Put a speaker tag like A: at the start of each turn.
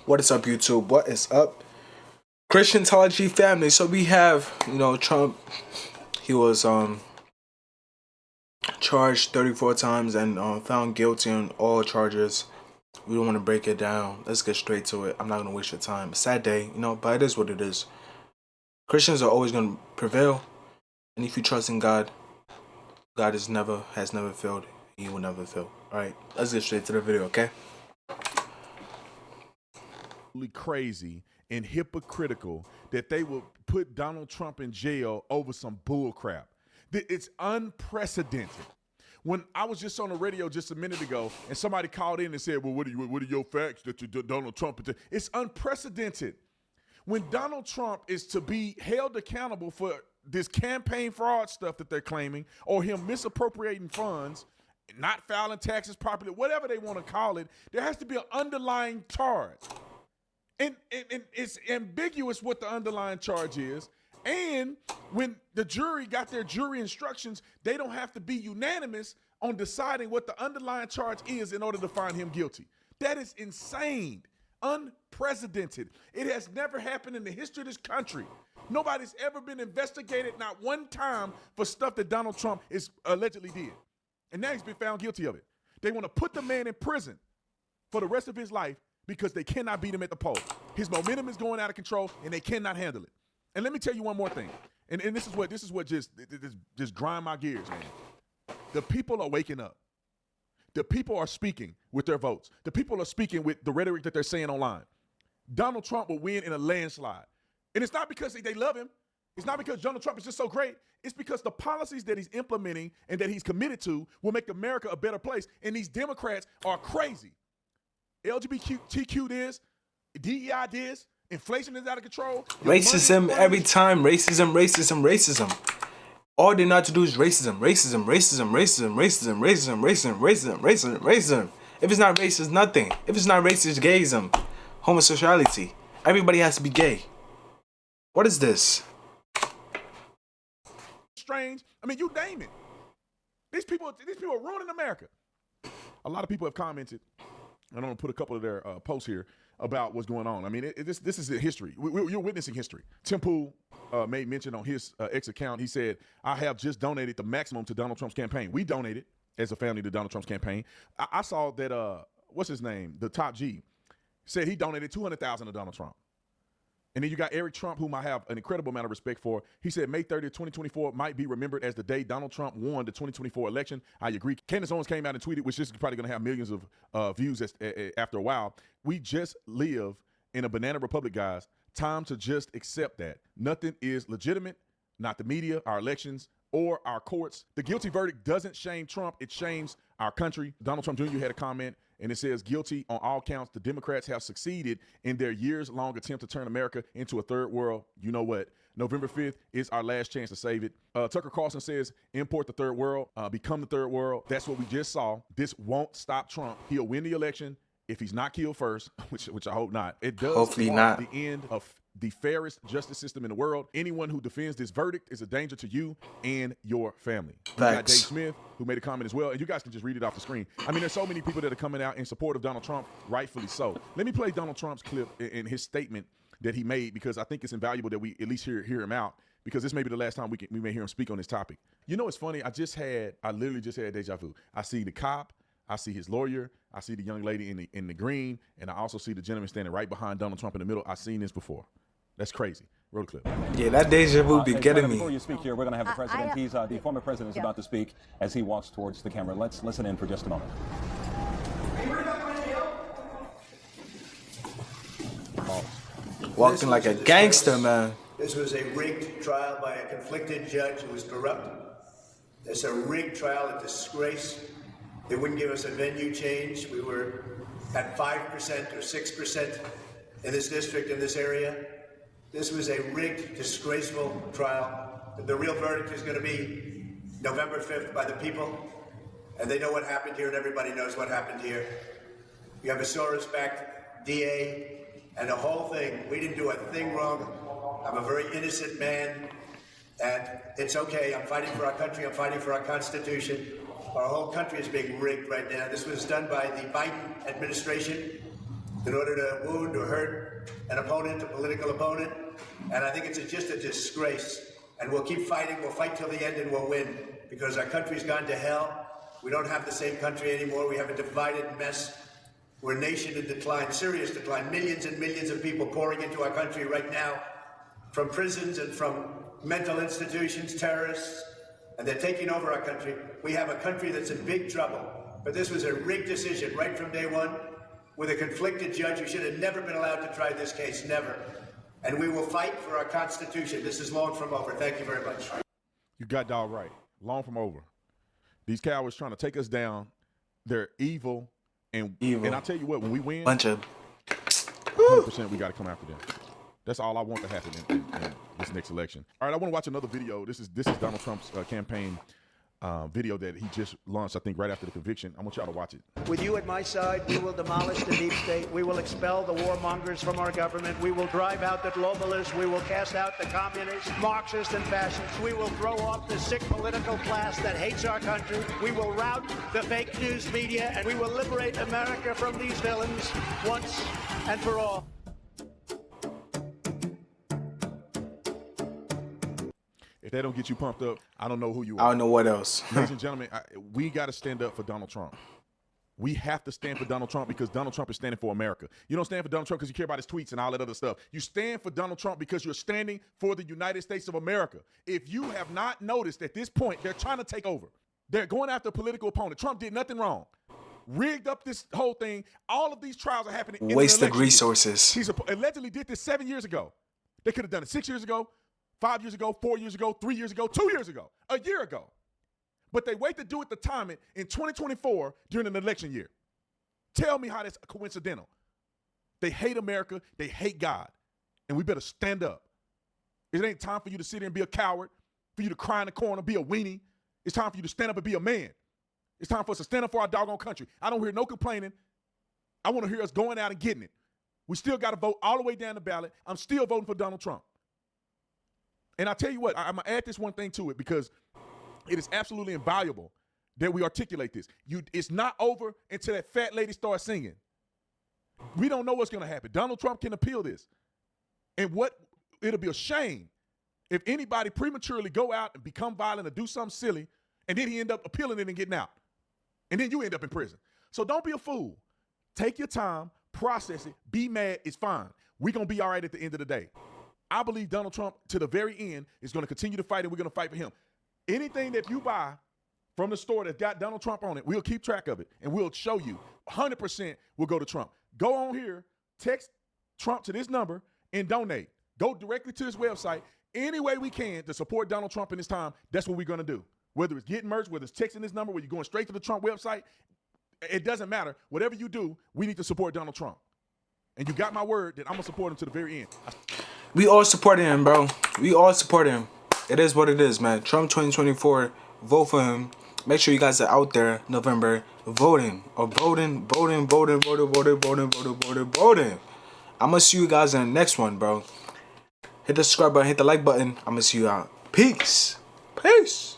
A: What is up, YouTube? What is up, Christianology family? So we have, Trump. He was charged 34 times and found guilty on all charges. We don't want to break it down. Let's get straight to it. I'm not gonna waste your time. Sad day, but it is what it is. Christians are always gonna prevail, and if you trust in God, God has never failed. He will never fail. All right, let's get straight to the video, okay?
B: Crazy and hypocritical that they will put Donald Trump in jail over some bull crap. It's unprecedented. When I was just on the radio just a minute ago and somebody called in and said, well, what are your facts that you Donald Trump? It's unprecedented. When Donald Trump is to be held accountable for this campaign fraud stuff that they're claiming, or him misappropriating funds, not filing taxes properly, whatever they want to call it, there has to be an underlying charge. And it's ambiguous what the underlying charge is. And when the jury got their jury instructions, they don't have to be unanimous on deciding what the underlying charge is in order to find him guilty. That is insane, unprecedented. It has never happened in the history of this country. Nobody's ever been investigated, not one time, for stuff that Donald Trump is allegedly did. And now he's been found guilty of it. They want to put the man in prison for the rest of his life because they cannot beat him at the polls. His momentum is going out of control, and they cannot handle it. And let me tell you one more thing, and this is what just grind my gears, man. The people are waking up. The people are speaking with their votes. The people are speaking with the rhetoric that they're saying online. Donald Trump will win in a landslide, and it's not because they love him. It's not because Donald Trump is just so great. It's because the policies that he's implementing and that he's committed to will make America a better place. And these Democrats are crazy. LGBTQ this, DEI this, inflation is out of control.
A: Racism every time. Racism. All they know how to do is racism. If it's not racist, nothing. If it's not racist, gayism, homosexuality. Everybody has to be gay. What is this?
B: Strange. I mean, you name it. These people are ruining America. A lot of people have commented. I'm going to put a couple of their posts here about what's going on. I mean, this is history. You're witnessing history. Tim Pool made mention on his X account. He said, I have just donated the maximum to Donald Trump's campaign. We donated as a family to Donald Trump's campaign. I saw that, what's his name? The Top G said he donated $200,000 to Donald Trump. And then you got Eric Trump, whom I have an incredible amount of respect for. He said May 30th, 2024 might be remembered as the day Donald Trump won the 2024 election. I agree. Candace Owens came out and tweeted, which is probably going to have millions of views after a while. We just live in a banana republic, guys. Time to just accept that. Nothing is legitimate, not the media, our elections, or our courts. The guilty verdict doesn't shame Trump. It shames our country. Donald Trump Jr. had a comment, and it says, guilty on all counts. The Democrats have succeeded in their years-long attempt to turn America into a third world. You know what? November 5th is our last chance to save it. Tucker Carlson says, import the third world, become the third world. That's what we just saw. This won't stop Trump. He'll win the election if he's not killed first, which I hope not. It does
A: Hopefully
B: mark
A: not.
B: the end of the fairest justice system in the world. Anyone who defends this verdict is a danger to you and your family. We got Dave Smith, who made a comment as well, and you guys can just read it off the screen. I mean, there's so many people that are coming out in support of Donald Trump, rightfully so. Let me play Donald Trump's clip in his statement that he made, because I think it's invaluable that we at least hear him out, because this may be the last time we may hear him speak on this topic. You know, it's funny. I literally just had deja vu. I see the cop, I see his lawyer, I see the young lady in the green, and I also see the gentleman standing right behind Donald Trump in the middle. I've seen this before. That's crazy. Roll the clip.
A: Yeah, that deja vu be getting me.
C: Before you speak here, we're going to have the president. He's the former president is about to speak as he walks towards the camera. Let's listen in for just a moment.
A: Walking like a gangster, man.
D: This was a rigged trial by a conflicted judge who was corrupt. It's a rigged trial, a disgrace. They wouldn't give us a venue change. We were at 5% or 6% in this district, in this area. This was a rigged, disgraceful trial. The real verdict is going to be November 5th by the people. And they know what happened here, and everybody knows what happened here. You have a Soros-backed DA, and the whole thing. We didn't do a thing wrong. I'm a very innocent man, and it's okay. I'm fighting for our country. I'm fighting for our Constitution. Our whole country is being rigged right now. This was done by the Biden administration. in order to wound or hurt an opponent, a political opponent. And I think it's just a disgrace. And we'll keep fighting. We'll fight till the end and we'll win, because our country's gone to hell. We don't have the same country anymore. We have a divided mess. We're a nation in decline, serious decline. Millions and millions of people pouring into our country right now from prisons and from mental institutions, terrorists, and they're taking over our country. We have a country that's in big trouble. But this was a rigged decision right from day one with a conflicted judge who should have never been allowed to try this case, never. And we will fight for our Constitution. This is long from over. Thank you very much.
B: You got dog right. Long from over. These cowards trying to take us down. They're evil. And I'll tell you what, when we win,
A: bunch of
B: 100% we got to come after them. That's all I want to happen in this next election. All right, I want to watch another video. This is Donald Trump's campaign video that he just launched, I think, right after the conviction. I want y'all to watch it.
E: With you at my side, we will demolish the deep state. We will expel the warmongers from our government. We will drive out the globalists. We will cast out the communists, Marxists, and fascists. We will throw off the sick political class that hates our country. We will rout the fake news media, and we will liberate America from these villains once and for all.
B: If they don't get you pumped up, I don't know who you are.
A: I don't know what else.
B: Ladies and gentlemen, we got to stand up for Donald Trump. We have to stand for Donald Trump because Donald Trump is standing for America. You don't stand for Donald Trump because you care about his tweets and all that other stuff. You stand for Donald Trump because you're standing for the United States of America. If you have not noticed at this point, they're trying to take over. They're going after a political opponent. Trump did nothing wrong. Rigged up this whole thing. All of these trials are happening in
A: wasted resources.
B: He allegedly did this 7 years ago. They could have done it 6 years ago, 5 years ago, 4 years ago, 3 years ago, 2 years ago, a year ago. But they wait to do it the timing in 2024 during an election year. Tell me how that's coincidental. They hate America. They hate God. And we better stand up. It ain't time for you to sit there and be a coward, for you to cry in the corner, be a weenie. It's time for you to stand up and be a man. It's time for us to stand up for our doggone country. I don't hear no complaining. I want to hear us going out and getting it. We still got to vote all the way down the ballot. I'm still voting for Donald Trump. And I'll tell you what, I'm going to add this one thing to it because it is absolutely invaluable that we articulate this. It's not over until that fat lady starts singing. We don't know what's going to happen. Donald Trump can appeal this. And it'll be a shame if anybody prematurely go out and become violent or do something silly, and then he end up appealing it and getting out. And then you end up in prison. So don't be a fool. Take your time, process it, be mad, it's fine. We're going to be all right at the end of the day. I believe Donald Trump, to the very end, is going to continue to fight, and we're going to fight for him. Anything that you buy from the store that's got Donald Trump on it, we'll keep track of it, and we'll show you 100% will go to Trump. Go on here, text Trump to this number, and donate. Go directly to his website. Any way we can to support Donald Trump in this time, that's what we're going to do. Whether it's getting merch, whether it's texting this number, whether you're going straight to the Trump website, it doesn't matter. Whatever you do, we need to support Donald Trump. And you got my word that I'm going to support him to the very end.
A: We all support him, bro. We all support him. It is what it is, man. Trump 2024, vote for him. Make sure you guys are out there November voting. I'm going to see you guys in the next one, bro. Hit the subscribe button, hit the like button. I'm going to see you out. Peace. Peace.